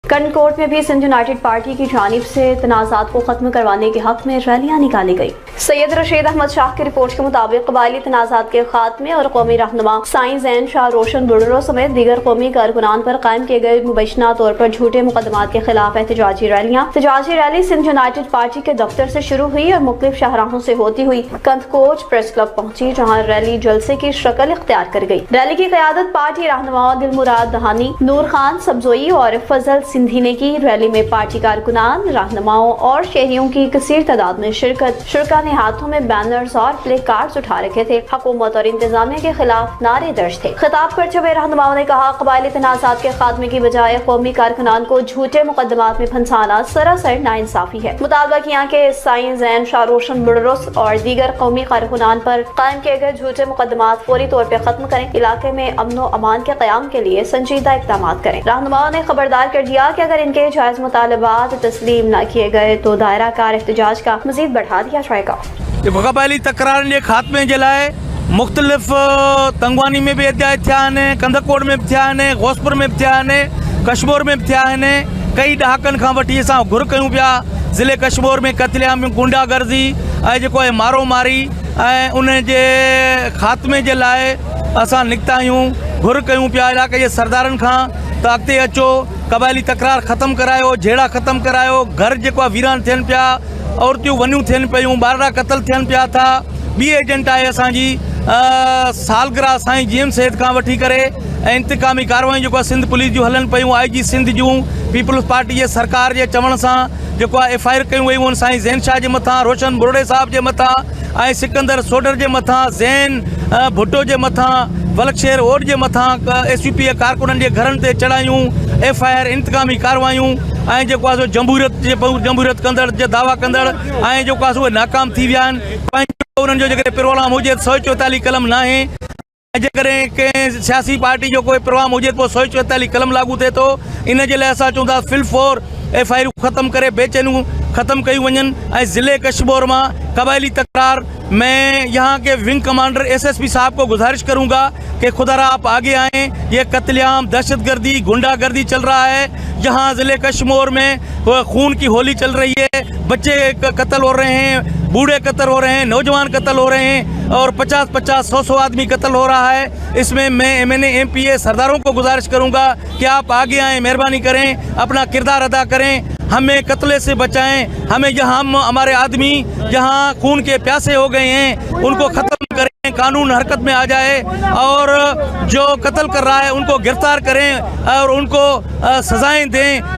कंकोट में भी Sindh United party की जानिब से तनाज़ात को खत्म करवाने के हक में रैलियां निकाली गई। सैयद रशीद अहमद शाह की रिपोर्ट के मुताबिक कबायली तनाज़ात के खात्मे और कौमी रहनुमा साईं ज़ैन शाह रोशन बुडरो समेत दीगर कौमी कारकुनान पर कायम किए गए मुबैशना तौर पर झूठे मुकदमात के खिलाफ एहतजाजी रैली सिंध यूनाइटेड पार्टी के दफ्तर से शुरू हुई और मुख्तलिफ शाहराहों से होती हुई कंदकोट प्रेस क्लब पहुंची, जहां रैली जलसे की शक्ल इख्तियार कर गई। रैली की क़यादत पार्टी रहनुमाओं दिलमुराद दहानी, नूर खान सब्जोई और फजल सिंधी ने की। रैली में पार्टी कारकुनान, रहनुमाओं और शहरियों की कसीर तादाद में शुरका ने हाथों में बैनर्स और प्ले कार्ड्स उठा रखे थे। हुकूमत और इंतजामिया के खिलाफ नारे दर्ज थे। खिताब करते हुए रहनुमाओं ने कहा, कबायली तनाज़ात के खात्मे की बजाय कौमी कारकुनान को झूठे मुकदमात में फंसाना सरासर नाइंसाफी है। मुतालबा किया कि साईं ज़ैन शाह रोशन बुडरुस और दीगर कौमी कारकुनान पर कायम किए गए झूठे मुकदमात फौरी तौर पर खत्म करें, इलाके में अमन व अमान के क़याम के लिए संजीदा इक़दाम करें। रहनुमाओं ने खबरदार कर दिया कि अगर इनके जायज़ मुतालबात तस्लीम न किए गए तो दायरा कार एहतजाज का मज़ीद बढ़ा दिया जाएगा। कबायली तकरार के खात्मे जे लाइ मुख़्तलिफ़ तंगवानी में भी एहतजाज थिया आहिनि, कंदकोट में भी थिया आहिनि, गौसपुर में भी थिया आहिनि, कश्मीर में भी थिया आहिनि। कई ॾहाकनि खां वठी असां घुर कयूं पिया। ज़िले कश्मीर में क़त्लेआम, गुंडागर्दी ऐं जेको आहे मारो मारी ऐं उन जे ख़ात्मे जे लाइ असां निकिता आहियूं, घुर कयूं पिया इलाइक़े जे सरदारनि खां त अॻिते अचो, कबायली तकरार ख़तमु करायो, जहिड़ा ख़तमु करायो। घर जेको आहे वीरान थियनि पिया, औरतियूं वनियूं थियनि पियूं, ॿारड़ा क़तल थियनि पिया था। ॿी एजेंट आहे असांजी सालगिरह साईं जीएम सैद खां वठी करे ऐं इंतकामी कार्रवाई जेको आहे सिंध पुलिस जूं हलनि पियूं। IG सिंध जूं पीपल्स पार्टी जे सरकार जे चवण सां जेको आहे FIR कयूं वयूं आहिनि साईं ज़ैन शाह जे मथां, रोशन बुरोड़े साहिब जे मथां ऐं सिकंदर सोडर जे मथां, ज़ैन भुट्टो जे मथां, वलकशेर ओड जे मथां SUP कारकुननि जे घरनि ते चढ़ायूं FIR, इंतकामी कार्रवायूं ऐं जेको आहे जमहूरियत कंदड़ जे दावा कंदड़ ऐं जेको आहे उहे नाकाम थी विया आहिनि। उन्हनि जो जेकॾहिं प्रोग्राम हुजे 144 कलम न आहे, जेकॾहिं कंहिं सियासी पार्टी जो कोई प्रोग्राम हुजे पोइ 144 कलम लागू थिए थो। इन जे लाइ असां चवंदा फिलफोर FIR ख़त्म करे बेचैनियूं ख़त्म कयूं वञनि। ऐं ज़िले कश्मीर मां कबायली तकरार मैं यहाँ के विंग कमांडर SSP साहब को गुजारिश करूँगा कि खुदारा आप आगे आएँ। ये कत्लेआम, दहशतगर्दी, गुंडागर्दी चल रहा है। जहाँ ज़िले कश्मीर में खून की होली चल रही है, बच्चे कत्ल हो रहे हैं, बूढ़े कत्ल हो रहे हैं, नौजवान कत्ल हो रहे हैं और 50-50, 100-100 आदमी कत्ल हो रहा है। इसमें मैं MNA MPA सरदारों को गुजारिश करूँगा कि आप आगे आएँ, मेहरबानी करें, अपना किरदार अदा करें, हमें कत्ले से बचाएं। हमें जहाँ हमारे आदमी जहाँ खून के प्यासे हो गए हैं उनको ख़त्म करें, कानून हरकत में आ जाए और जो कत्ल कर रहा है उनको गिरफ्तार करें और उनको सज़ाएं दें।